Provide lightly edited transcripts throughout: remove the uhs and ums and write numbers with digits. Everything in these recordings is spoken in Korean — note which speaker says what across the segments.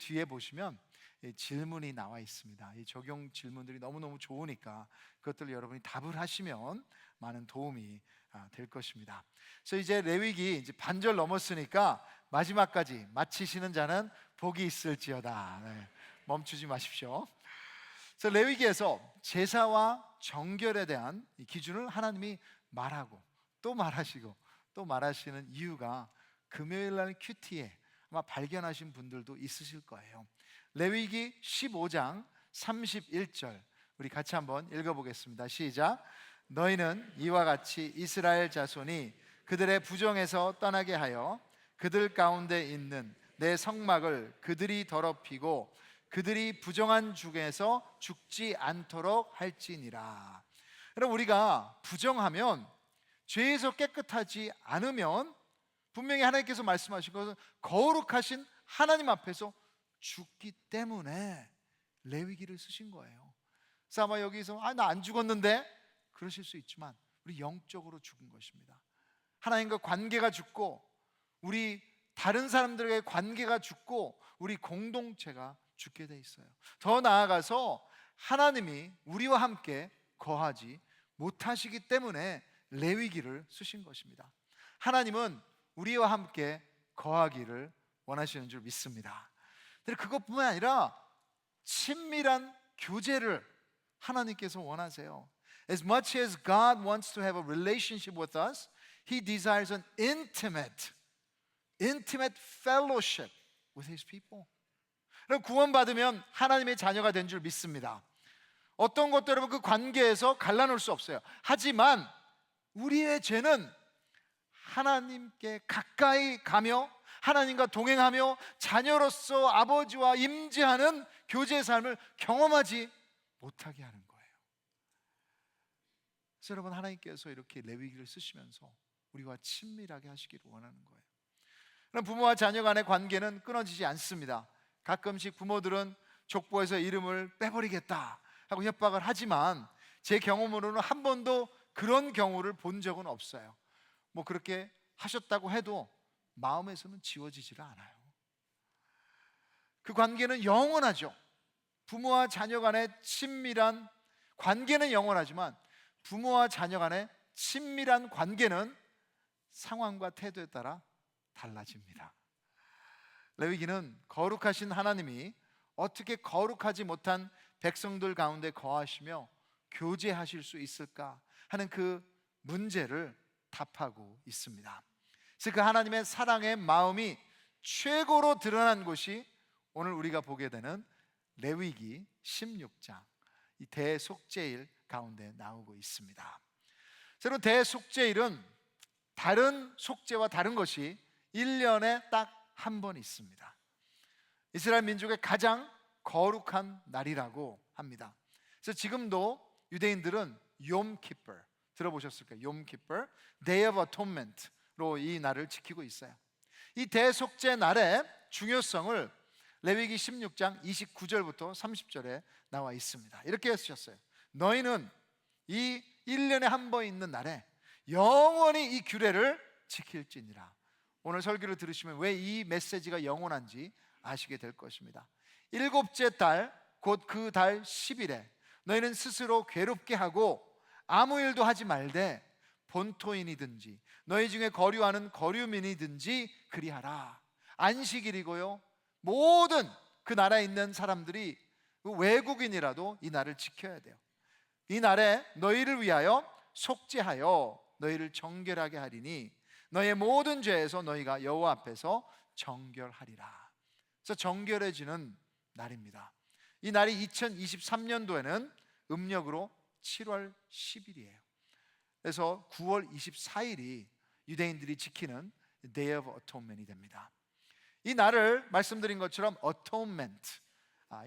Speaker 1: 뒤에 보시면 질문이 나와 있습니다. 이 적용 질문들이 너무너무 좋으니까 그것들을 여러분이 답을 하시면 많은 도움이 될 것입니다. 그래서 이제 레위기 이제 반절 넘었으니까 마지막까지 마치시는 자는 복이 있을지어다. 네, 멈추지 마십시오. 그래서 레위기에서 제사와 정결에 대한 이 기준을 하나님이 말하고 또 말하시고 또 말하시는 이유가 금요일 날 큐티에 아마 발견하신 분들도 있으실 거예요. 레위기 15장 31절 우리 같이 한번 읽어보겠습니다. 시작. 너희는 이와 같이 이스라엘 자손이 그들의 부정에서 떠나게 하여 그들 가운데 있는 내 성막을 그들이 더럽히고 그들이 부정한 중에서 죽지 않도록 할지니라. 여러분, 우리가 부정하면, 죄에서 깨끗하지 않으면 분명히 하나님께서 말씀하신 것은 거룩하신 하나님 앞에서 죽기 때문에 레위기를 쓰신 거예요. 그래서 아마 여기서 나 안 죽었는데 그러실 수 있지만 우리 영적으로 죽은 것입니다. 하나님과 관계가 죽고 우리 다른 사람들과의 관계가 죽고 우리 공동체가 죽게 돼 있어요. 더 나아가서 하나님이 우리와 함께 거하지 못하시기 때문에 레위기를 쓰신 것입니다. 하나님은 우리와 함께 거하기를 원하시는 줄 믿습니다. 근데 그것뿐만 아니라 친밀한 교제를 하나님께서 원하세요. As much as God wants to have a relationship with us, He desires an intimate fellowship with His people. 구원받으면 하나님의 자녀가 된 줄 믿습니다. 어떤 것도 여러분 그 관계에서 갈라놓을 수 없어요. 하지만 우리의 죄는 하나님께 가까이 가며 하나님과 동행하며 자녀로서 아버지와 임재하는 교제의 삶을 경험하지 못하게 하는 거예요. 그래서 여러분, 하나님께서 이렇게 레위기를 쓰시면서 우리와 친밀하게 하시기를 원하는 거예요. 그럼 부모와 자녀 간의 관계는 끊어지지 않습니다. 가끔씩 부모들은 족보에서 이름을 빼버리겠다 하고 협박을 하지만 제 경험으로는 한 번도 그런 경우를 본 적은 없어요. 뭐 그렇게 하셨다고 해도 마음에서는 지워지지를 않아요. 그 관계는 영원하죠. 부모와 자녀 간의 친밀한 관계는 영원하지만 부모와 자녀 간의 친밀한 관계는 상황과 태도에 따라 달라집니다. 레위기는 거룩하신 하나님이 어떻게 거룩하지 못한 백성들 가운데 거하시며 교제하실 수 있을까 하는 그 문제를 답하고 있습니다. 그래서 그 하나님의 사랑의 마음이 최고로 드러난 곳이 오늘 우리가 보게 되는 레위기 16장 이 대속죄일 가운데 나오고 있습니다. 여러분, 대속죄일은 다른 속죄와 다른 것이 1년에 딱 한 번 있습니다. 이스라엘 민족의 가장 거룩한 날이라고 합니다. 그래서 지금도 유대인들은 욤키퍼 들어보셨을까요? 욤키퍼, Day of Atonement로 이 날을 지키고 있어요. 이 대속죄 날의 중요성을 레위기 16장 29절부터 30절에 나와 있습니다. 이렇게 쓰셨어요. 너희는 이 1년에 한 번 있는 날에 영원히 이 규례를 지킬지니라. 오늘 설교를 들으시면 왜 이 메시지가 영원한지 아시게 될 것입니다. 일곱째 달, 곧 그 달 10일에 너희는 스스로 괴롭게 하고 아무 일도 하지 말되 본토인이든지 너희 중에 거류하는 거류민이든지 그리하라. 안식일이고요, 모든 그 나라에 있는 사람들이 외국인이라도 이 날을 지켜야 돼요. 이 날에 너희를 위하여 속죄하여 너희를 정결하게 하리니 너희의 모든 죄에서 너희가 여호와 앞에서 정결하리라. 그래서 정결해지는 날입니다. 이 날이 2023년도에는 음력으로 7월 10일이에요. 그래서 9월 24일이 유대인들이 지키는 Day of Atonement이 됩니다. 이 날을 말씀드린 것처럼 Atonement,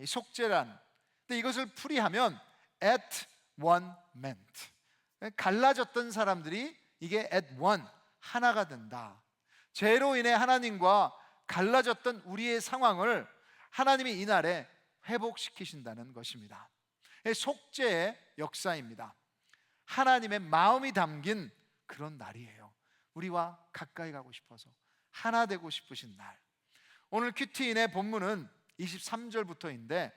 Speaker 1: 이 속죄란, 근데 이것을 풀이하면 at one meant, 갈라졌던 사람들이 이게 at one, 하나가 된다. 죄로 인해 하나님과 갈라졌던 우리의 상황을 하나님이 이날에 회복시키신다는 것입니다. 속죄의 역사입니다. 하나님의 마음이 담긴 그런 날이에요. 우리와 가까이 가고 싶어서 하나 되고 싶으신 날. 오늘 큐티인의 본문은 23절부터인데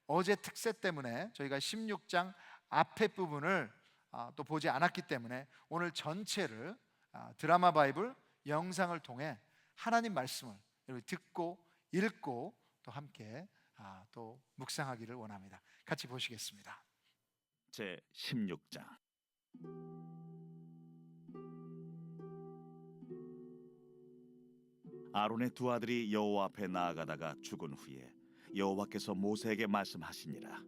Speaker 1: 어제 특세 때문에 저희가 16장 앞에 부분을 또 보지 않았기 때문에 오늘 전체를 드라마 바이블 영상을 통해 하나님 말씀을 여러분 듣고 읽고 또 함께 또 묵상하기를 원합니다. 같이 보시겠습니다.
Speaker 2: 제 16장. 아론의 두 아들이 여호와 앞에 나아가다가 죽은 후에 여호와께서 모세에게 말씀하시니라.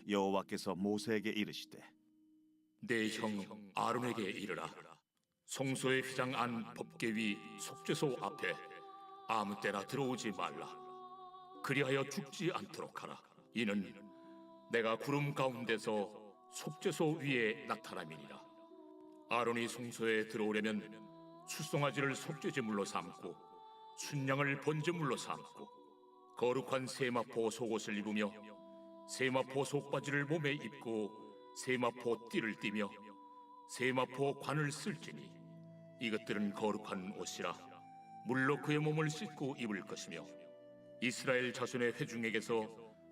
Speaker 2: 여호와께서 모세에게 이르시되
Speaker 3: 내 형 아론에게 이르라. 성소의 휘장 안 법궤 위 속죄소 앞에 아무 때나 들어오지 말라. 그리하여 죽지 않도록 하라. 이는 내가 구름 가운데서 속죄소 위에 나타남이니라. 아론이 성소에 들어오려면 수송아지를 속죄제물로 삼고 순양을 번제물로 삼고 거룩한 세마포 속옷을 입으며 세마포 속바지를 몸에 입고 세마포 띠를 띠며 세마포 관을 쓸지니 이것들은 거룩한 옷이라. 물로 그의 몸을 씻고 입을 것이며 이스라엘 자손의 회중에게서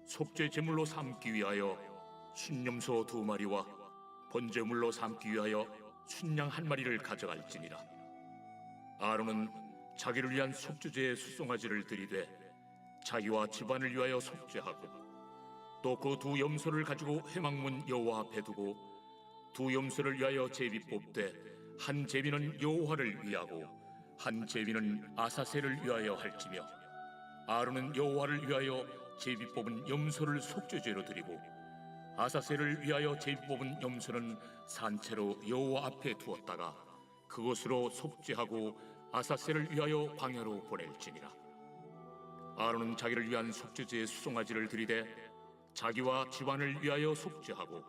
Speaker 3: 속죄 제물로 삼기 위하여 순염소 2마리와 번제물로 삼기 위하여 순양 1마리를 가져갈지니라. 아론은 자기를 위한 속죄제의 수송아지를 들이되 자기와 집안을 위하여 속죄하고 또 그 두 염소를 가지고 회막문 여호와 앞에 두고 두 염소를 위하여 제비 뽑되 한 제비는 여호와를 위하고 한 제비는 아사셀을 위하여 할지며 아론은 여호와를 위하여 제비 뽑은 염소를 속죄제로 드리고 아사셀을 위하여 제비 뽑은 염소는 산채로 여호와 앞에 두었다가 그곳으로 속죄하고 아사셀을 위하여 광야로 보낼지니라. 아론은 자기를 위한 속죄제의 수송아지를 들이되 자기와 집안을 위하여 속죄하고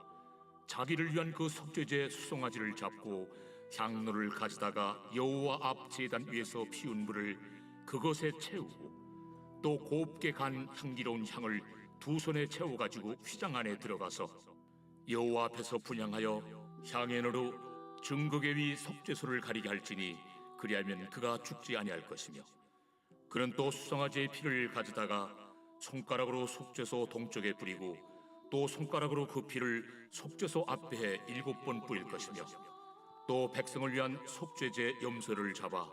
Speaker 3: 자기를 위한 그 속죄제 수송아지를 잡고 향로를 가져다가 여호와 앞 제단 위에서 피운 불을 그것에 채우고 또 곱게 간 향기로운 향을 두 손에 채워가지고 휘장 안에 들어가서 여호와 앞에서 분향하여 향연으로 증거궤 위 속죄소를 가리게 할지니 그리하면 그가 죽지 아니할 것이며 그는 또 수송아지의 피를 가져다가 손가락으로 속죄소 동쪽에 뿌리고 또 손가락으로 그 피를 속죄소 앞에 7번 뿌릴 것이며 또 백성을 위한 속죄제 염소를 잡아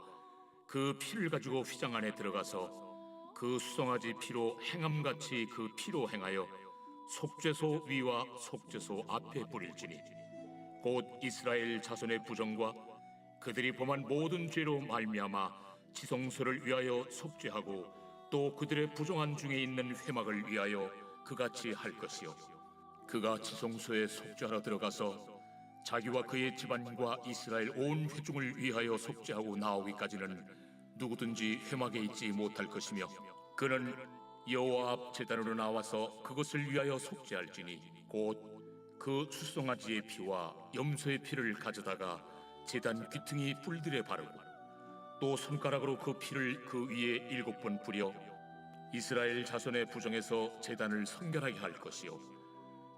Speaker 3: 그 피를 가지고 휘장 안에 들어가서 그 수송아지 피로 행함같이 그 피로 행하여 속죄소 위와 속죄소 앞에 뿌릴지니 곧 이스라엘 자손의 부정과 그들이 범한 모든 죄로 말미암아 지성소를 위하여 속죄하고 또 그들의 부정한 중에 있는 회막을 위하여 그같이 할 것이요 그가 지성소에 속죄하러 들어가서 자기와 그의 집안과 이스라엘 온 회중을 위하여 속죄하고 나오기까지는 누구든지 회막에 있지 못할 것이며 그는 여호와 앞 제단으로 나와서 그것을 위하여 속죄할지니 곧 그 수송아지의 피와 염소의 피를 가져다가 제단 귀퉁이 뿔들에 바르고 또 손가락으로 그 피를 그 위에 7번 뿌려 이스라엘 자손의 부정에서 제단을 성결하게 할 것이요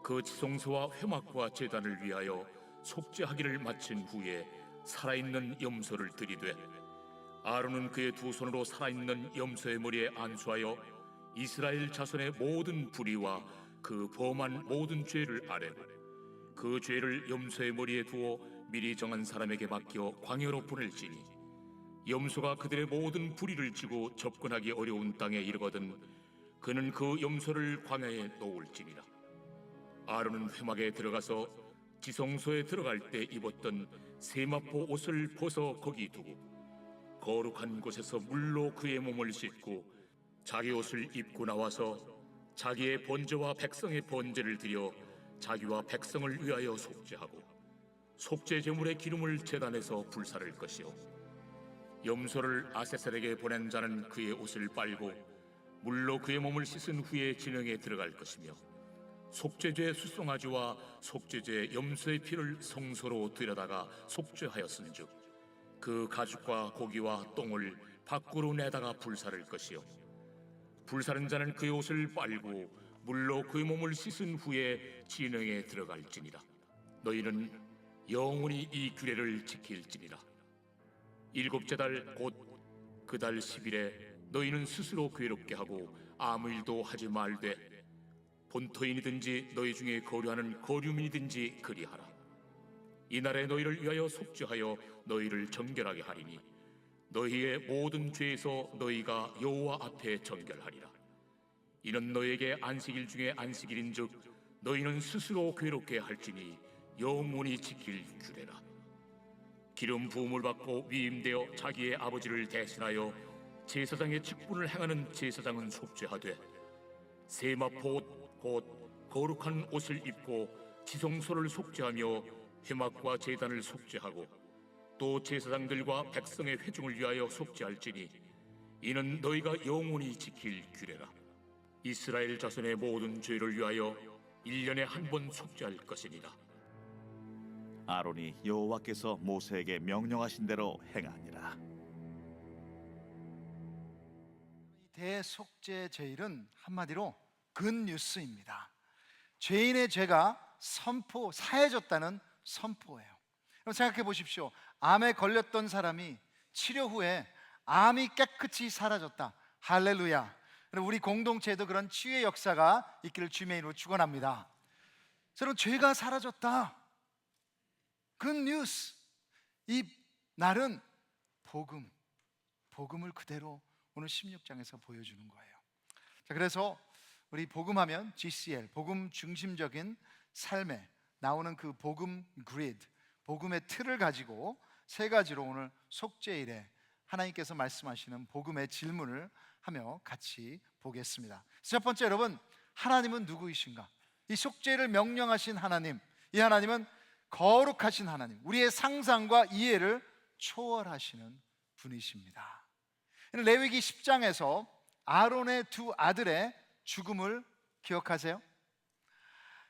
Speaker 3: 그 지성소와 회막과 제단을 위하여 속죄하기를 마친 후에 살아있는 염소를 들이되 아론은 그의 두 손으로 살아있는 염소의 머리에 안수하여 이스라엘 자손의 모든 불의와 그 범한 모든 죄를 아뢰고 그 죄를 염소의 머리에 두어 미리 정한 사람에게 맡겨 광야로 보낼지니 염소가 그들의 모든 불의를 지고 접근하기 어려운 땅에 이르거든 그는 그 염소를 광야에 놓을지니라. 아론은 회막에 들어가서 지성소에 들어갈 때 입었던 세마포 옷을 벗어 거기 두고 거룩한 곳에서 물로 그의 몸을 씻고 자기 옷을 입고 나와서 자기의 번제와 백성의 번제를 드려 자기와 백성을 위하여 속죄하고 속죄 제물의 기름을 제단에서 불사를 것이요 염소를 아세셀에게 보낸 자는 그의 옷을 빨고 물로 그의 몸을 씻은 후에 진영에 들어갈 것이며 속죄제 수송아지와 속죄제 염소의 피를 성소로 들여다가 속죄하였은즉 그 가죽과 고기와 똥을 밖으로 내다가 불사를 것이요 불사른 자는 그의 옷을 빨고 물로 그의 몸을 씻은 후에 진영에 들어갈지니라. 너희는 영원히 이 규례를 지킬지니라. 7째 달 곧 그 달 10일에 너희는 스스로 괴롭게 하고 아무 일도 하지 말되 본토인이든지 너희 중에 거류하는 거류민이든지 그리하라. 이날에 너희를 위하여 속죄하여 너희를 정결하게 하리니 너희의 모든 죄에서 너희가 여호와 앞에 정결하리라. 이는 너희에게 안식일 중에 안식일인즉 너희는 스스로 괴롭게 할지니 영원히 지킬 규례라. 기름 부음을 받고 위임되어 자기의 아버지를 대신하여 제사장의 직분을 행하는 제사장은 속죄하되 세마포 곧 거룩한 옷을 입고 지성소를 속죄하며 회막과 제단을 속죄하고 또 제사장들과 백성의 회중을 위하여 속죄할지니 이는 너희가 영원히 지킬 규례라. 이스라엘 자손의 모든 죄를 위하여 1년에 한 번 속죄할 것이니라.
Speaker 2: 아론이 여호와께서 모세에게 명령하신 대로 행하니라.
Speaker 1: 이 대속죄 제일은 한마디로 굿뉴스입니다. 죄인의 죄가 사해졌다는 선포예요. 여러분 생각해 보십시오. 암에 걸렸던 사람이 치료 후에 암이 깨끗이 사라졌다. 할렐루야. 우리 공동체에도 그런 치유의 역사가 있기를 주님의 이름으로 축원합니다. 여러분 죄가 사라졌다. 굿뉴스. 이 날은 복음을 그대로 오늘 16장에서 보여주는 거예요. 자, 그래서 우리 복음하면 GCL, 복음 중심적인 삶에 나오는 그 복음 그리드, 복음의 틀을 가지고 세 가지로 오늘 속죄일에 하나님께서 말씀하시는 복음의 질문을 하며 같이 보겠습니다. 첫 번째, 여러분, 하나님은 누구이신가? 이 속죄를 명령하신 하나님, 이 하나님은 거룩하신 하나님, 우리의 상상과 이해를 초월하시는 분이십니다. 레위기 10장에서 아론의 두 아들의 죽음을 기억하세요?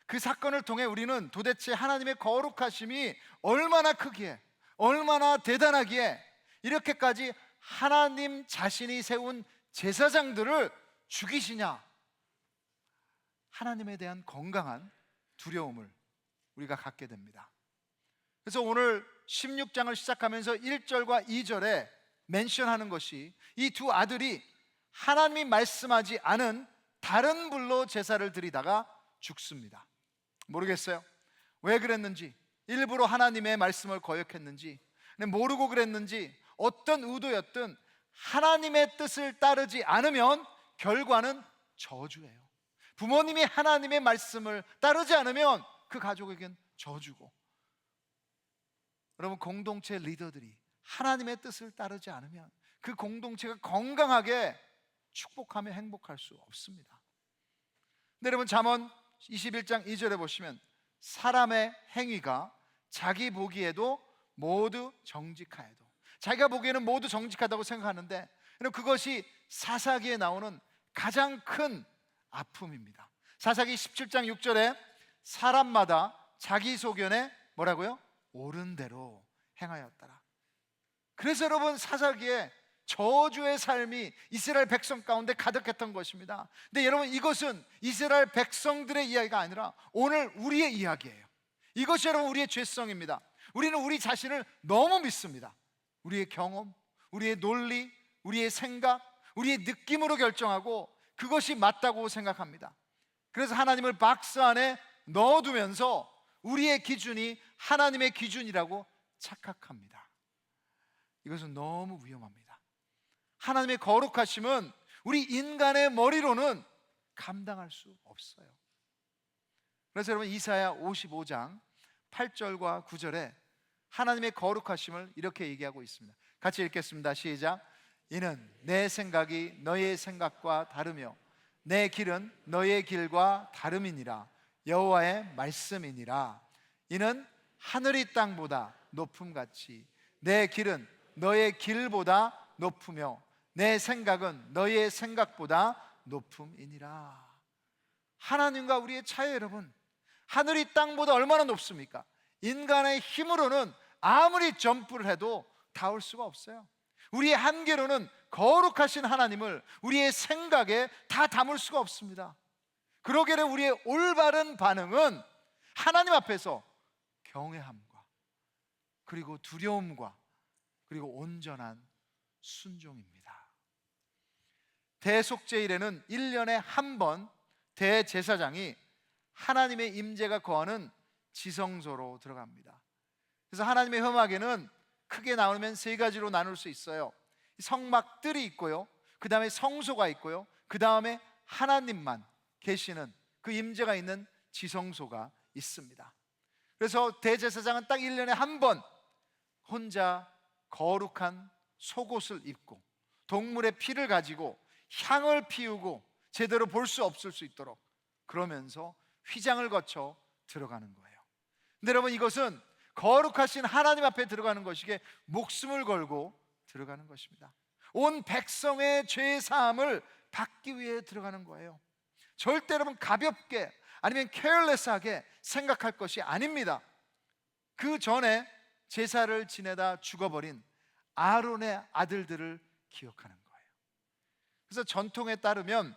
Speaker 1: 그 사건을 통해 우리는 도대체 하나님의 거룩하심이 얼마나 크기에, 얼마나 대단하기에 이렇게까지 하나님 자신이 세운 제사장들을 죽이시냐, 하나님에 대한 건강한 두려움을 우리가 갖게 됩니다. 그래서 오늘 16장을 시작하면서 1절과 2절에 멘션하는 것이 이 두 아들이 하나님이 말씀하지 않은 다른 불로 제사를 드리다가 죽습니다. 모르겠어요. 왜 그랬는지, 일부러 하나님의 말씀을 거역했는지, 모르고 그랬는지, 어떤 의도였든 하나님의 뜻을 따르지 않으면 결과는 저주예요. 부모님이 하나님의 말씀을 따르지 않으면 그 가족에겐 저주고, 여러분 공동체 리더들이 하나님의 뜻을 따르지 않으면 그 공동체가 건강하게 축복하며 행복할 수 없습니다. 근데 여러분 잠언 21장 2절에 보시면 사람의 행위가 자기 보기에도 모두 정직하여도, 자기가 보기에는 모두 정직하다고 생각하는데 그것이 사사기에 나오는 가장 큰 아픔입니다. 사사기 17장 6절에 사람마다 자기 소견에 뭐라고요? 옳은 대로 행하였더라. 그래서 여러분 사사기에 저주의 삶이 이스라엘 백성 가운데 가득했던 것입니다. 근데 여러분 이것은 이스라엘 백성들의 이야기가 아니라 오늘 우리의 이야기예요. 이것이 여러분 우리의 죄성입니다. 우리는 우리 자신을 너무 믿습니다. 우리의 경험, 우리의 논리, 우리의 생각, 우리의 느낌으로 결정하고 그것이 맞다고 생각합니다. 그래서 하나님을 박스 안에 넣어두면서 우리의 기준이 하나님의 기준이라고 착각합니다. 이것은 너무 위험합니다. 하나님의 거룩하심은 우리 인간의 머리로는 감당할 수 없어요. 그래서 여러분 이사야 55장 8절과 9절에 하나님의 거룩하심을 이렇게 얘기하고 있습니다. 같이 읽겠습니다. 시작. 이는 내 생각이 너의 생각과 다르며 내 길은 너의 길과 다름이니라. 여호와의 말씀이니라. 이는 하늘이 땅보다 높음같이 내 길은 너의 길보다 높으며 내 생각은 너의 생각보다 높음이니라. 하나님과 우리의 차이, 여러분, 하늘이 땅보다 얼마나 높습니까? 인간의 힘으로는 아무리 점프를 해도 닿을 수가 없어요. 우리의 한계로는 거룩하신 하나님을 우리의 생각에 다 담을 수가 없습니다. 그러기에 우리의 올바른 반응은 하나님 앞에서 경외함과 그리고 두려움과 그리고 온전한 순종입니다. 대속제일에는 1년에 한 번 대제사장이 하나님의 임재가 거하는 지성소로 들어갑니다. 그래서 하나님의 회막에는 크게 나누면 세 가지로 나눌 수 있어요. 성막들이 있고요, 그 다음에 성소가 있고요, 그 다음에 하나님만 계시는 그 임재가 있는 지성소가 있습니다. 그래서 대제사장은 딱 1년에 한 번 혼자 거룩한 속옷을 입고 동물의 피를 가지고 향을 피우고 제대로 볼 수 없을 수 있도록 그러면서 휘장을 거쳐 들어가는 거예요. 근데 여러분, 이것은 거룩하신 하나님 앞에 들어가는 것이기에 목숨을 걸고 들어가는 것입니다. 온 백성의 죄 사함을 받기 위해 들어가는 거예요. 절대 여러분 가볍게 아니면 케어레스하게 생각할 것이 아닙니다. 그 전에 제사를 지내다 죽어버린 아론의 아들들을 기억하는 거예요. 그래서 전통에 따르면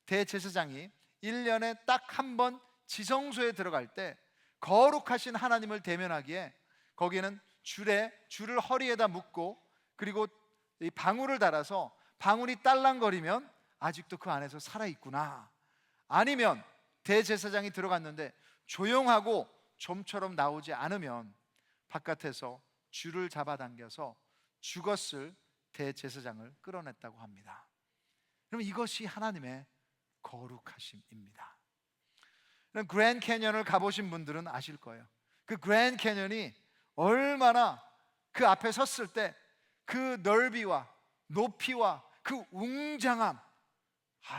Speaker 1: 대제사장이 1년에 딱 한 번 지성소에 들어갈 때 거룩하신 하나님을 대면하기에 거기에는 줄을 허리에다 묶고 그리고 이 방울을 달아서 방울이 딸랑거리면 아직도 그 안에서 살아있구나, 아니면 대제사장이 들어갔는데 조용하고 좀처럼 나오지 않으면 바깥에서 줄을 잡아당겨서 죽었을 대제사장을 끌어냈다고 합니다. 그럼 이것이 하나님의 거룩하심입니다. 그랜드 캐년을 가보신 분들은 아실 거예요. 그 그랜드 캐년이 얼마나 그 앞에 섰을 때 그 넓이와 높이와 그 웅장함,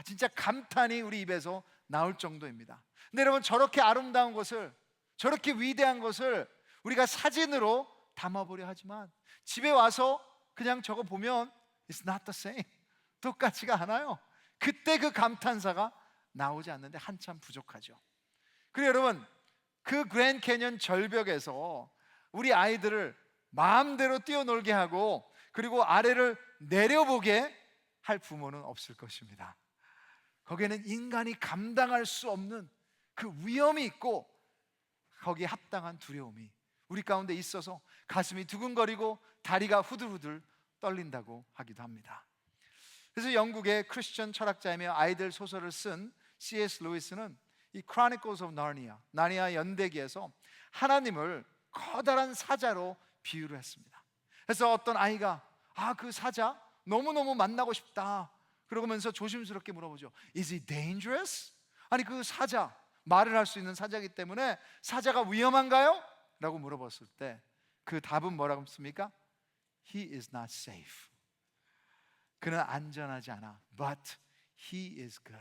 Speaker 1: 진짜 감탄이 우리 입에서 나올 정도입니다. 근데 여러분, 저렇게 아름다운 것을, 저렇게 위대한 것을 우리가 사진으로 담아보려 하지만 집에 와서 그냥 저거 보면 It's not the same, 똑같지가 않아요. 그때 그 감탄사가 나오지 않는데 한참 부족하죠. 그리고 여러분, 그 그랜드 캐년 절벽에서 우리 아이들을 마음대로 뛰어놀게 하고 그리고 아래를 내려보게 할 부모는 없을 것입니다. 거기에는 인간이 감당할 수 없는 그 위험이 있고 거기에 합당한 두려움이 우리 가운데 있어서 가슴이 두근거리고 다리가 후들후들 떨린다고 하기도 합니다. 그래서 영국의 크리스천 철학자이며 아이들 소설을 쓴 C.S. 루이스는 이 Chronicles of Narnia, 나니아 연대기에서 하나님을 커다란 사자로 비유를 했습니다. 그래서 어떤 아이가 그 사자 너무너무 만나고 싶다 그러면서 조심스럽게 물어보죠. Is it dangerous? 아니, 그 사자, 말을 할 수 있는 사자이기 때문에 사자가 위험한가요? 라고 물어봤을 때 그 답은 뭐라고 했습니까? He is not safe. 그는 안전하지 않아. But he is good.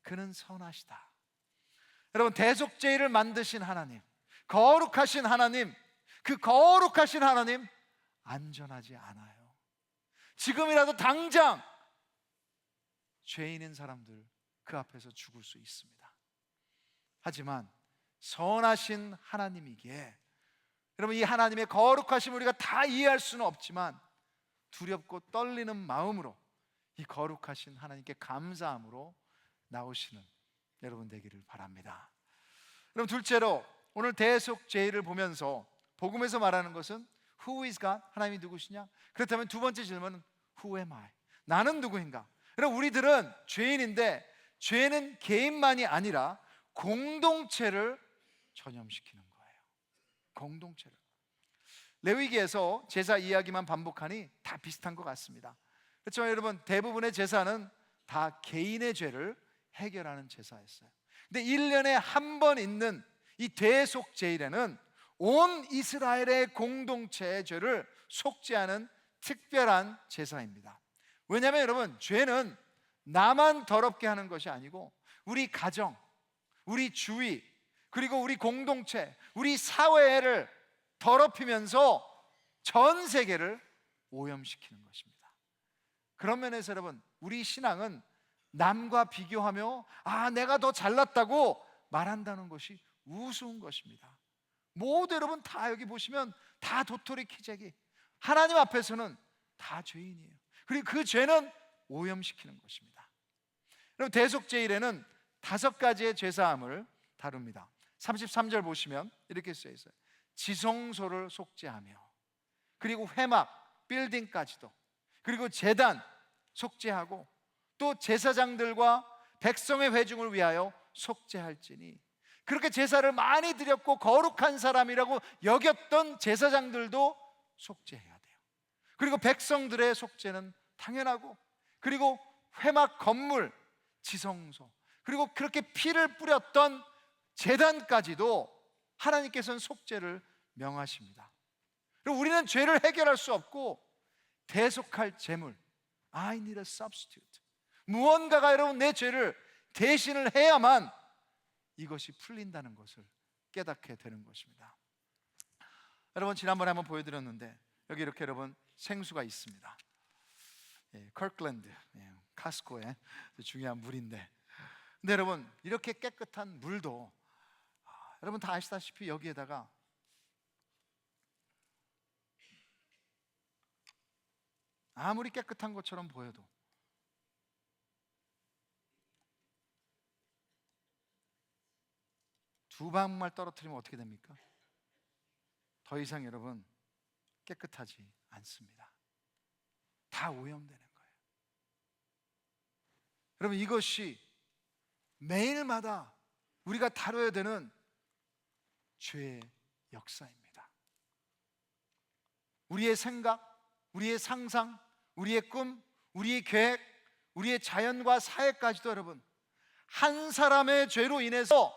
Speaker 1: 그는 선하시다. 여러분, 대속제일을 만드신 하나님, 거룩하신 하나님, 그 거룩하신 하나님 안전하지 않아요. 지금이라도 당장 죄인인 사람들 그 앞에서 죽을 수 있습니다. 하지만 선하신 하나님이기에 여러분, 이 하나님의 거룩하심 우리가 다 이해할 수는 없지만 두렵고 떨리는 마음으로 이 거룩하신 하나님께 감사함으로 나오시는 여러분 되기를 바랍니다. 그럼 둘째로, 오늘 대속제일을 보면서 복음에서 말하는 것은 Who is God? 하나님이 누구시냐? 그렇다면 두 번째 질문은 Who am I? 나는 누구인가? 그럼 우리들은 죄인인데 죄는 개인만이 아니라 공동체를 전염시키는 거예요. 공동체를. 레위기에서 제사 이야기만 반복하니 다 비슷한 것 같습니다. 그렇지만 여러분, 대부분의 제사는 다 개인의 죄를 해결하는 제사였어요. 근데 1년에 한 번 있는 이 대속제일에는 온 이스라엘의 공동체의 죄를 속죄하는 특별한 제사입니다. 왜냐하면 여러분, 죄는 나만 더럽게 하는 것이 아니고 우리 가정, 우리 주위, 그리고 우리 공동체, 우리 사회를 더럽히면서 전 세계를 오염시키는 것입니다. 그런 면에서 여러분, 우리 신앙은 남과 비교하며 내가 더 잘났다고 말한다는 것이 우스운 것입니다. 모두 여러분 다 여기 보시면 다 도토리 키재기, 하나님 앞에서는 다 죄인이에요. 그리고 그 죄는 오염시키는 것입니다. 여러분, 대속제일에는 5가지의 죄사함을 다룹니다. 33절 보시면 이렇게 쓰여 있어요. 지성소를 속죄하며, 그리고 회막, 빌딩까지도, 그리고 제단 속죄하고, 또 제사장들과 백성의 회중을 위하여 속죄할지니, 그렇게 제사를 많이 드렸고 거룩한 사람이라고 여겼던 제사장들도 속죄해야 돼요. 그리고 백성들의 속죄는 당연하고, 그리고 회막 건물, 지성소, 그리고 그렇게 피를 뿌렸던 제단까지도 하나님께서는 속죄를 명하십니다. 그리고 우리는 죄를 해결할 수 없고 대속할 제물, I need a substitute, 무언가가 여러분 내 죄를 대신을 해야만 이것이 풀린다는 것을 깨닫게 되는 것입니다. 여러분, 지난번에 한번 보여드렸는데 여기 이렇게 여러분 생수가 있습니다. 커클랜드, 카스코의 중요한 물인데, 근데 여러분 이렇게 깨끗한 물도 여러분 다 아시다시피 여기에다가 아무리 깨끗한 것처럼 보여도 두 방울 떨어뜨리면 어떻게 됩니까? 더 이상 여러분 깨끗하지 않습니다. 다 오염되는 거예요. 여러분, 이것이 매일마다 우리가 다뤄야 되는 죄의 역사입니다. 우리의 생각, 우리의 상상, 우리의 꿈, 우리의 계획, 우리의 자연과 사회까지도 여러분 한 사람의 죄로 인해서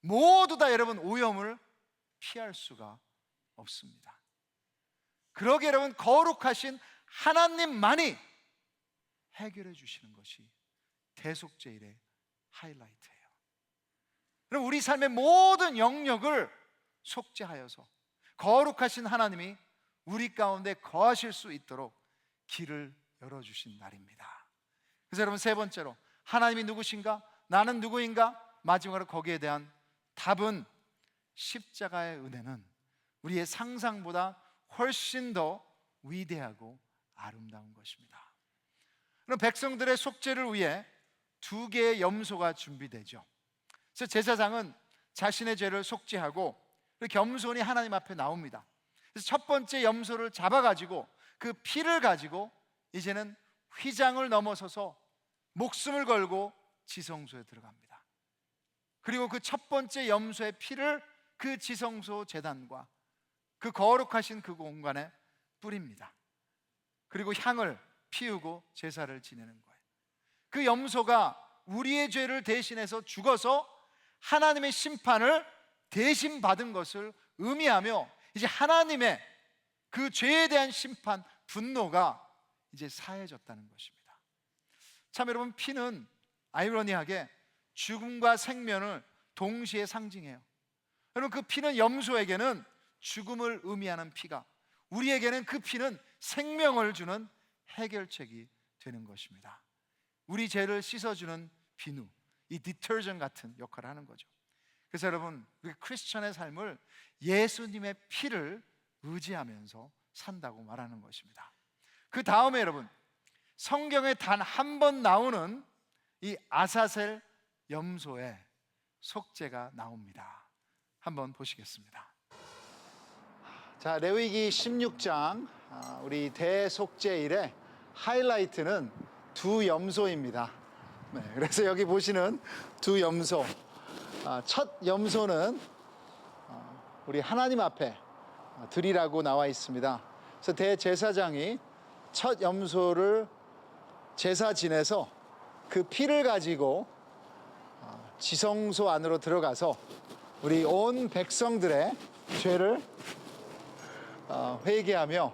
Speaker 1: 모두 다 여러분 오염을 피할 수가 없습니다. 그러기에 여러분 거룩하신 하나님만이 해결해 주시는 것이 대속죄일의 하이라이트예요. 그럼 우리 삶의 모든 영역을 속죄하여서 거룩하신 하나님이 우리 가운데 거하실 수 있도록 길을 열어주신 날입니다. 그래서 여러분 세 번째로, 하나님이 누구신가? 나는 누구인가? 마지막으로 거기에 대한 답은 십자가의 은혜는 우리의 상상보다 훨씬 더 위대하고 아름다운 것입니다. 그럼 백성들의 속죄를 위해 두 개의 염소가 준비되죠. 그래서 제사장은 자신의 죄를 속죄하고 겸손히 하나님 앞에 나옵니다. 그래서 첫 번째 염소를 잡아가지고 그 피를 가지고 이제는 휘장을 넘어서서 목숨을 걸고 지성소에 들어갑니다. 그리고 그 첫 번째 염소의 피를 그 지성소 제단과 그 거룩하신 그 공간에 뿌립니다. 그리고 향을 피우고 제사를 지내는 거예요. 그 염소가 우리의 죄를 대신해서 죽어서 하나님의 심판을 대신 받은 것을 의미하며, 이제 하나님의 그 죄에 대한 심판, 분노가 이제 사해졌다는 것입니다. 참 여러분, 피는 아이러니하게 죽음과 생명을 동시에 상징해요. 여러분, 그 피는 염소에게는 죽음을 의미하는 피가, 우리에게는 그 피는 생명을 주는 해결책이 되는 것입니다. 우리 죄를 씻어주는 비누, 이 디터전 같은 역할을 하는 거죠. 그래서 여러분, 우리 크리스천의 삶을 예수님의 피를 의지하면서 산다고 말하는 것입니다. 그 다음에 여러분, 성경에 단 한 번 나오는 이 아사셀 염소의 속죄가 나옵니다. 한번 보시겠습니다. 자, 레위기 16장 우리 대속죄일의 하이라이트는 두 염소입니다. 네, 그래서 여기 보시는 두 염소, 첫 염소는 우리 하나님 앞에 드리라고 나와 있습니다. 그래서 대제사장이 첫 염소를 제사 지내서 그 피를 가지고 지성소 안으로 들어가서 우리 온 백성들의 죄를 회개하며,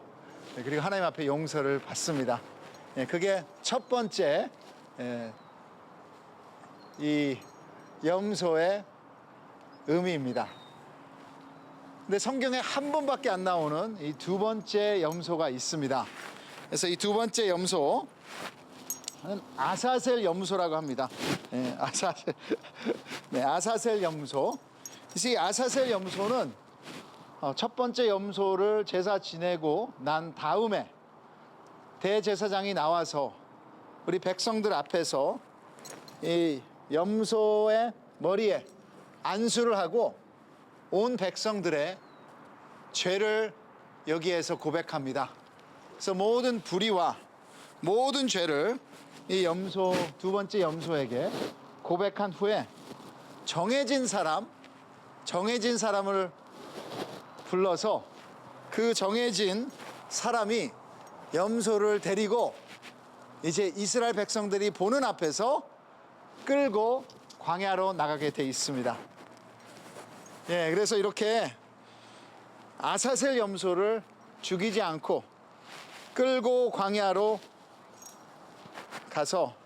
Speaker 1: 그리고 하나님 앞에 용서를 받습니다. 그게 첫 번째 이 염소의 의미입니다. 근데 성경에 한 번밖에 안 나오는 이 두 번째 염소가 있습니다. 그래서 이 두 번째 염소는 아사셀 염소라고 합니다. 아사셀 염소. 그래서 이 아사셀 염소는 첫 번째 염소를 제사 지내고 난 다음에 대제사장이 나와서 우리 백성들 앞에서 이 염소의 머리에 안수를 하고 온 백성들의 죄를 여기에서 고백합니다. 그래서 모든 불의와 모든 죄를 이 염소, 두 번째 염소에게 고백한 후에 정해진 사람을 불러서 그 정해진 사람이 염소를 데리고 이제 이스라엘 백성들이 보는 앞에서 끌고 광야로 나가게 돼 있습니다. 예, 그래서 이렇게 아사셀 염소를 죽이지 않고 끌고 광야로 가서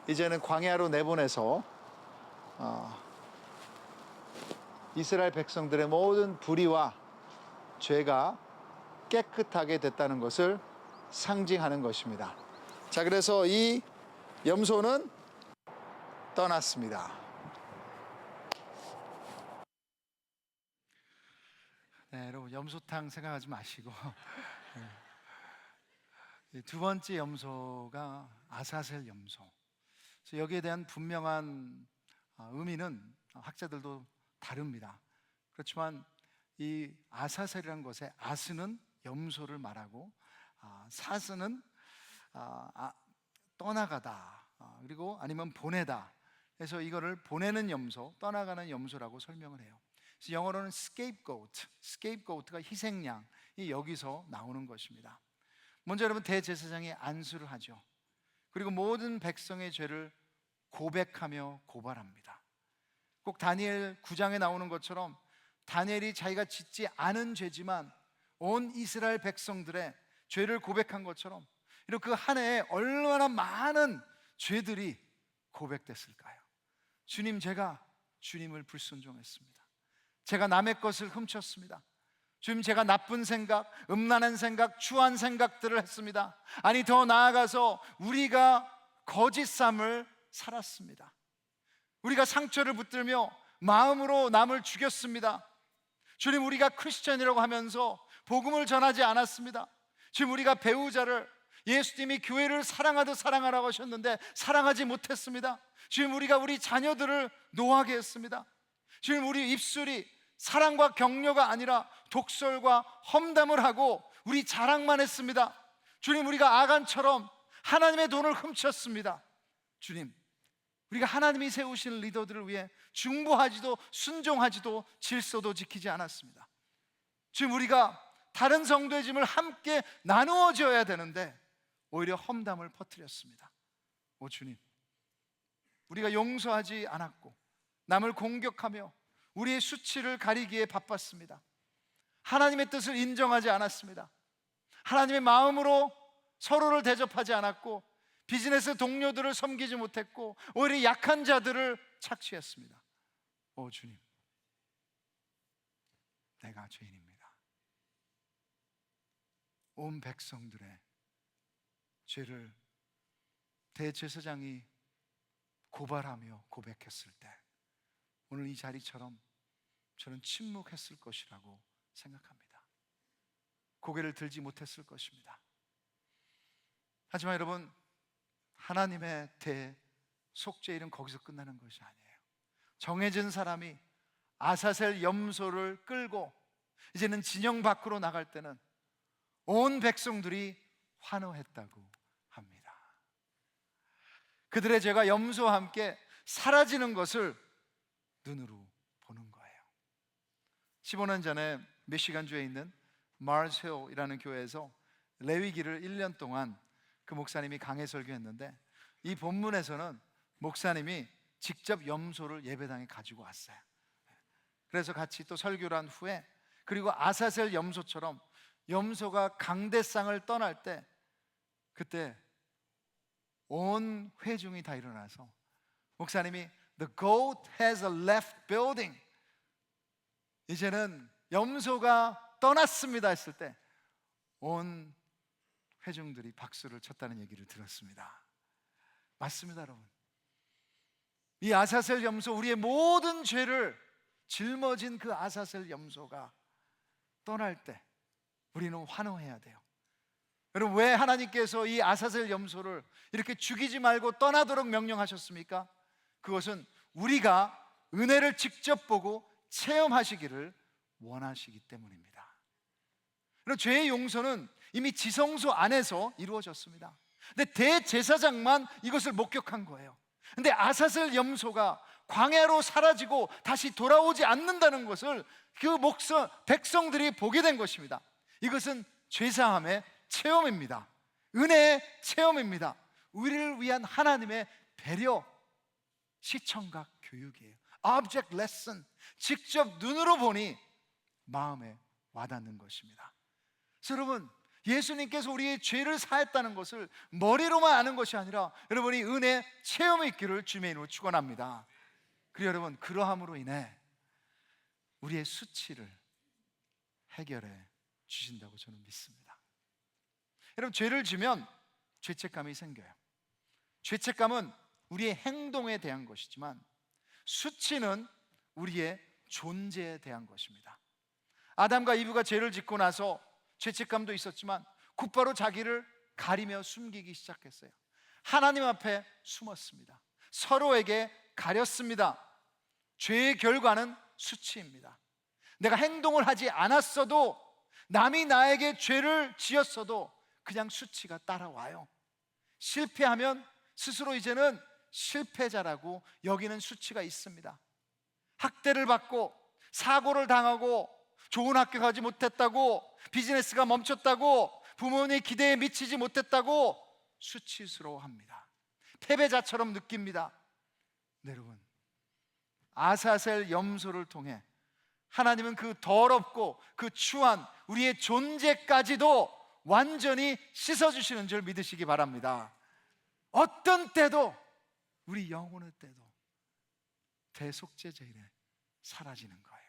Speaker 1: 이제는 광야로 내보내서 이스라엘 백성들의 모든 불의와 죄가 깨끗하게 됐다는 것을 상징하는 것입니다. 자, 그래서 이 염소는 떠났습니다. 네, 여러분 염소탕 생각하지 마시고 두 번째 염소가 아사셀 염소. 그래서 여기에 대한 분명한 의미는 학자들도 다릅니다. 그렇지만 이 아사셀이라는 것에 아스는 염소를 말하고 사스는 떠나가다, 그리고 아니면 보내다. 그래서 이거를 보내는 염소, 떠나가는 염소라고 설명을 해요. 그래서 영어로는 scapegoat가 희생양이 여기서 나오는 것입니다. 먼저 여러분 대제사장이 안수를 하죠. 그리고 모든 백성의 죄를 고백하며 고발합니다. 꼭 다니엘 9장에 나오는 것처럼 다니엘이 자기가 짓지 않은 죄지만 온 이스라엘 백성들의 죄를 고백한 것처럼 이렇게 그 한 해에 얼마나 많은 죄들이 고백됐을까요? 주님, 제가 주님을 불순종했습니다. 제가 남의 것을 훔쳤습니다. 주님, 제가 나쁜 생각, 음란한 생각, 추한 생각들을 했습니다. 아니, 더 나아가서 우리가 거짓삼을 살았습니다. 우리가 상처를 붙들며 마음으로 남을 죽였습니다. 주님, 우리가 크리스천이라고 하면서 복음을 전하지 않았습니다. 주님, 우리가 배우자를 예수님이 교회를 사랑하듯 사랑하라고 하셨는데 사랑하지 못했습니다. 주님, 우리가 우리 자녀들을 노하게 했습니다. 주님, 우리 입술이 사랑과 격려가 아니라 독설과 험담을 하고 우리 자랑만 했습니다. 주님, 우리가 아간처럼 하나님의 돈을 훔쳤습니다. 주님, 우리가 하나님이 세우신 리더들을 위해 중보하지도 순종하지도 질서도 지키지 않았습니다. 주님, 우리가 다른 성도의 짐을 함께 나누어져야 되는데 오히려 험담을 퍼뜨렸습니다. 오 주님, 우리가 용서하지 않았고 남을 공격하며 우리의 수치를 가리기에 바빴습니다. 하나님의 뜻을 인정하지 않았습니다. 하나님의 마음으로 서로를 대접하지 않았고 비즈니스 동료들을 섬기지 못했고 오히려 약한 자들을 착취했습니다. 오 주님, 내가 죄인입니다. 온 백성들의 죄를 대제사장이 고발하며 고백했을 때 오늘 이 자리처럼 저는 침묵했을 것이라고 생각합니다. 고개를 들지 못했을 것입니다. 하지만 여러분, 하나님의 대속죄일은 거기서 끝나는 것이 아니에요. 정해진 사람이 아사셀 염소를 끌고 이제는 진영 밖으로 나갈 때는 온 백성들이 환호했다고 합니다. 그들의 죄가 염소와 함께 사라지는 것을 눈으로 보는 거예요. 15년 전에 미시간주에 있는 마르스힐이라는 교회에서 레위기를 1년 동안 그 목사님이 강해 설교했는데 이 본문에서는 목사님이 직접 염소를 예배당에 가지고 왔어요. 그래서 같이 또 설교를 한 후에 그리고 아사셀 염소처럼 염소가 강대상을 떠날 때 그때 온 회중이 다 일어나서 목사님이 The goat has left building, 이제는 염소가 떠났습니다 했을 때 온 회중들이 박수를 쳤다는 얘기를 들었습니다. 맞습니다, 여러분. 이 아사셀 염소, 우리의 모든 죄를 짊어진 그 아사셀 염소가 떠날 때 우리는 환호해야 돼요. 여러분, 왜 하나님께서 이 아사셀 염소를 이렇게 죽이지 말고 떠나도록 명령하셨습니까? 그것은 우리가 은혜를 직접 보고 체험하시기를 원하시기 때문입니다. 그럼 죄의 용서는 이미 지성소 안에서 이루어졌습니다. 근데 대제사장만 이것을 목격한 거예요. 근데 아사셀 염소가 광야로 사라지고 다시 돌아오지 않는다는 것을 그 백성들이 보게 된 것입니다. 이것은 죄사함의 체험입니다. 은혜의 체험입니다. 우리를 위한 하나님의 배려, 시청각 교육이에요. Object lesson. 직접 눈으로 보니 마음에 와닿는 것입니다. 그래서 여러분, 예수님께서 우리의 죄를 사했다는 것을 머리로만 아는 것이 아니라 여러분이 은혜 체험이 있기를 주님의 이름으로 축원합니다. 그리고 여러분, 그러함으로 인해 우리의 수치를 해결해 주신다고 저는 믿습니다. 여러분, 죄를 지면 죄책감이 생겨요. 죄책감은 우리의 행동에 대한 것이지만 수치는 우리의 존재에 대한 것입니다. 아담과 이브가 죄를 짓고 나서 죄책감도 있었지만 곧바로 자기를 가리며 숨기기 시작했어요. 하나님 앞에 숨었습니다. 서로에게 가렸습니다. 죄의 결과는 수치입니다. 내가 행동을 하지 않았어도, 남이 나에게 죄를 지었어도 그냥 수치가 따라와요. 실패하면 스스로 이제는 실패자라고 여기는 수치가 있습니다. 학대를 받고 사고를 당하고 좋은 학교 가지 못했다고, 비즈니스가 멈췄다고, 부모님의 기대에 미치지 못했다고 수치스러워합니다. 패배자처럼 느낍니다. 네, 여러분, 아사셀 염소를 통해 하나님은 그 더럽고 그 추한 우리의 존재까지도 완전히 씻어주시는 줄 믿으시기 바랍니다. 어떤 때도, 우리 영혼의 때도 대속죄자 이래 사라지는 거예요.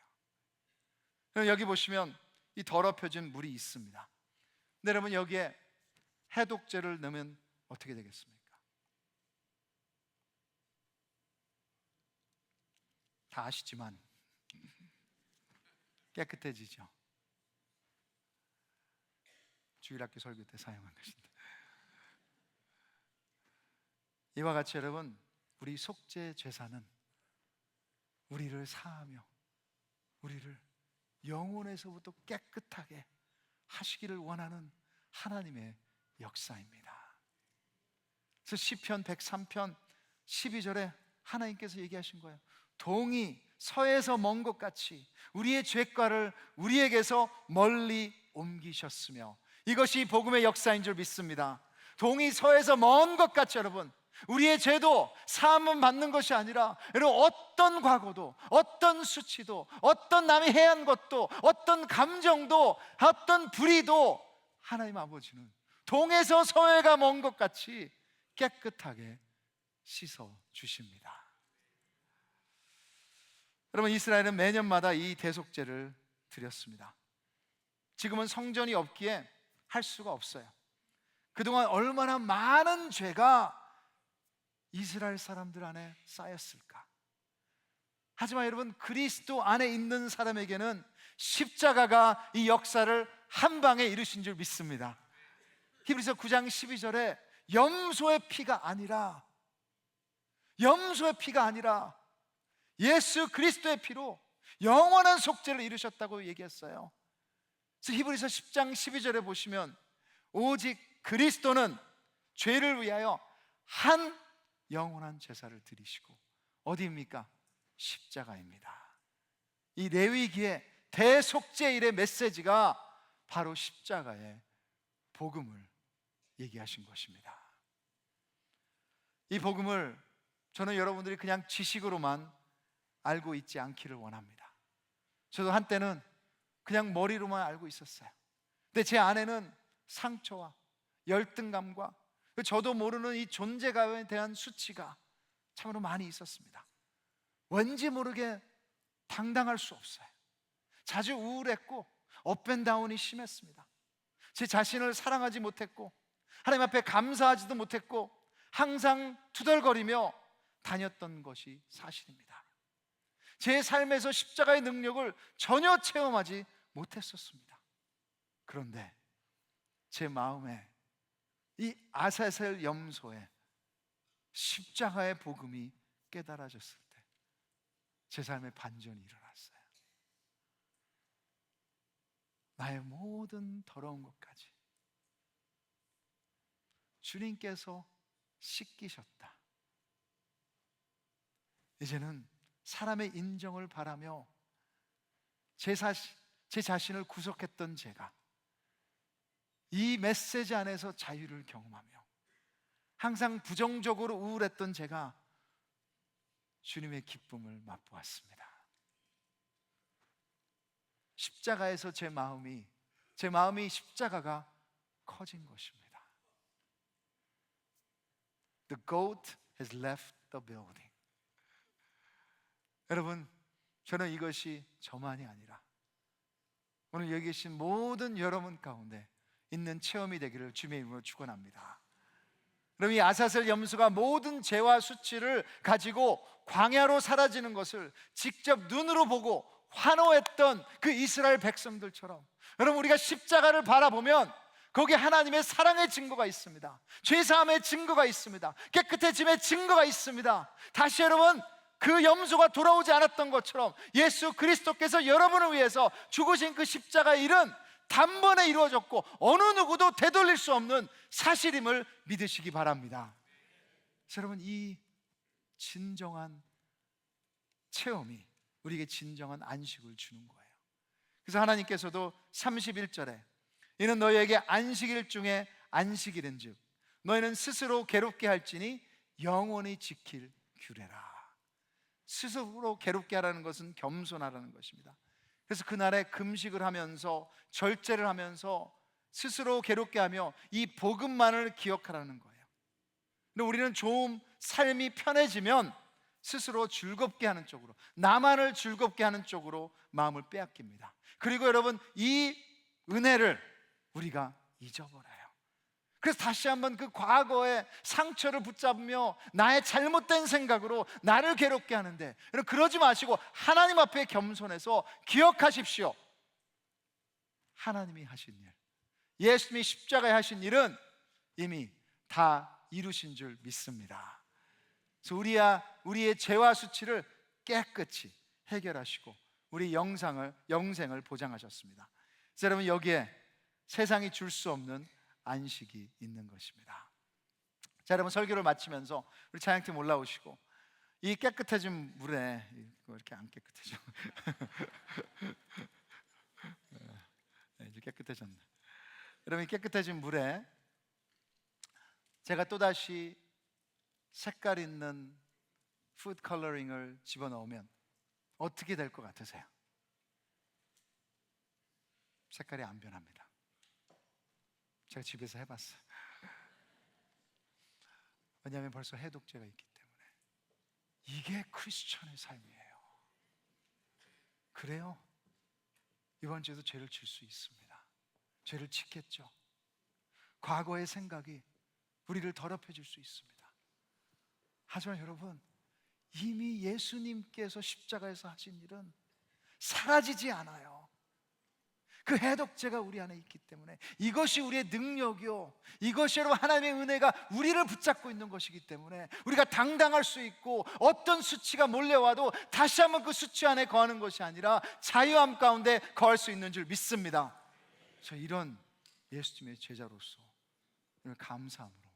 Speaker 1: 여기 보시면 이 더럽혀진 물이 있습니다. 근데 여러분, 여기에 해독제를 넣으면 어떻게 되겠습니까? 다 아시지만 깨끗해지죠. 주일학교 설교 때 사용한 것인데, 이와 같이 여러분, 우리 속죄 제사는 우리를 사하며 우리를 영혼에서부터 깨끗하게 하시기를 원하는 하나님의 역사입니다. 그래서 시편 103편 12절에 하나님께서 얘기하신 거예요. 동이 서에서 먼 것 같이 우리의 죄과를 우리에게서 멀리 옮기셨으며, 이것이 복음의 역사인 줄 믿습니다. 동이 서에서 먼 것 같이 여러분, 우리의 죄도 사함은 받는 것이 아니라, 여러분, 어떤 과거도, 어떤 수치도, 어떤 남이 해한 것도, 어떤 감정도, 어떤 불의도 하나님 아버지는 동에서 서해가 먼 것 같이 깨끗하게 씻어 주십니다. 여러분, 이스라엘은 매년마다 이 대속제를 드렸습니다. 지금은 성전이 없기에 할 수가 없어요. 그동안 얼마나 많은 죄가 이스라엘 사람들 안에 쌓였을까. 하지만 여러분, 그리스도 안에 있는 사람에게는 십자가가 이 역사를 한 방에 이루신 줄 믿습니다. 히브리서 9장 12절에 염소의 피가 아니라 예수 그리스도의 피로 영원한 속죄를 이루셨다고 얘기했어요. 그래서 히브리서 10장 12절에 보시면 오직 그리스도는 죄를 위하여 한 영원한 제사를 드리시고, 어디입니까? 십자가입니다. 이 레위기의 대속죄일의 메시지가 바로 십자가의 복음을 얘기하신 것입니다. 이 복음을 저는 여러분들이 그냥 지식으로만 알고 있지 않기를 원합니다. 저도 한때는 그냥 머리로만 알고 있었어요. 근데 제 안에는 상처와 열등감과 저도 모르는 이 존재감에 대한 수치가 참으로 많이 있었습니다. 왠지 모르게 당당할 수 없어요. 자주 우울했고 업앤다운이 심했습니다. 제 자신을 사랑하지 못했고 하나님 앞에 감사하지도 못했고 항상 투덜거리며 다녔던 것이 사실입니다. 제 삶에서 십자가의 능력을 전혀 체험하지 못했었습니다. 그런데 제 마음에 이 아사셀 염소의 십자가의 복음이 깨달아졌을 때 제 삶에 반전이 일어났어요. 나의 모든 더러운 것까지 주님께서 씻기셨다. 이제는 사람의 인정을 바라며 제 자신을 구속했던 제가 이 메시지 안에서 자유를 경험하며 항상 부정적으로 우울했던 제가 주님의 기쁨을 맛보았습니다. 십자가에서 제 마음이 십자가가 커진 것입니다. The goat has left the building. 여러분, 저는 이것이 저만이 아니라 오늘 여기 계신 모든 여러분 가운데 있는 체험이 되기를 주님의 이름으로 축원합니다. 그럼 이 아사셀 염소가 모든 죄와 수치를 가지고 광야로 사라지는 것을 직접 눈으로 보고 환호했던 그 이스라엘 백성들처럼, 여러분, 우리가 십자가를 바라보면 거기에 하나님의 사랑의 증거가 있습니다. 죄사함의 증거가 있습니다. 깨끗해짐의 증거가 있습니다. 다시 여러분, 그 염소가 돌아오지 않았던 것처럼 예수 그리스도께서 여러분을 위해서 죽으신 그 십자가의 일은 단번에 이루어졌고 어느 누구도 되돌릴 수 없는 사실임을 믿으시기 바랍니다. 여러분, 이 진정한 체험이 우리에게 진정한 안식을 주는 거예요. 그래서 하나님께서도 31절에 이는 너희에게 안식일 중에 안식일인즉 너희는 스스로 괴롭게 할지니 영원히 지킬 규례라. 스스로 괴롭게 하라는 것은 겸손하라는 것입니다. 그래서 그날에 금식을 하면서 절제를 하면서 스스로 괴롭게 하며 이 복음만을 기억하라는 거예요. 근데 우리는 좀 삶이 편해지면 스스로 즐겁게 하는 쪽으로, 나만을 즐겁게 하는 쪽으로 마음을 빼앗깁니다. 그리고 여러분, 이 은혜를 우리가 잊어버려요. 그래서 다시 한번 그 과거의 상처를 붙잡으며 나의 잘못된 생각으로 나를 괴롭게 하는데, 여러분, 그러지 마시고 하나님 앞에 겸손해서 기억하십시오. 하나님이 하신 일, 예수님이 십자가에 하신 일은 이미 다 이루신 줄 믿습니다. 그래서 우리의 죄와 수치를 깨끗이 해결하시고 우리 영생을 보장하셨습니다. 그래서 여러분, 여기에 세상이 줄 수 없는 안식이 있는 것입니다. 자, 여러분, 설교를 마치면서 우리 찬양팀 올라오시고 이 깨끗해진 물에, 이렇게 안 깨끗해져. 네, 이제 깨끗해졌네. 여러분, 이 깨끗해진 물에 제가 또다시 색깔 있는 푸드 컬러링을 집어넣으면 어떻게 될 것 같으세요? 색깔이 안 변합니다. 제가 집에서 해봤어요. 왜냐하면 벌써 해독제가 있기 때문에. 이게 크리스천의 삶이에요. 그래요? 이번 주에도 죄를 질 수 있습니다. 죄를 짓겠죠. 과거의 생각이 우리를 더럽혀 줄 수 있습니다. 하지만 여러분, 이미 예수님께서 십자가에서 하신 일은 사라지지 않아요. 그 해독제가 우리 안에 있기 때문에 이것이 우리의 능력이요, 이것이 여러분 하나님의 은혜가 우리를 붙잡고 있는 것이기 때문에 우리가 당당할 수 있고 어떤 수치가 몰려와도 다시 한번 그 수치 안에 거하는 것이 아니라 자유함 가운데 거할 수 있는 줄 믿습니다. 저 이런 예수님의 제자로서 감사함으로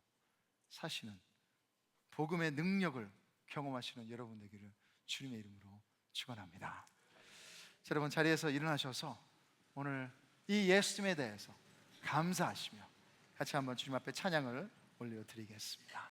Speaker 1: 사시는 복음의 능력을 경험하시는 여러분 되기를 주님의 이름으로 축원합니다. 자, 여러분, 자리에서 일어나셔서 오늘 이 예수님에 대해서 감사하시며 같이 한번 주님 앞에 찬양을 올려드리겠습니다.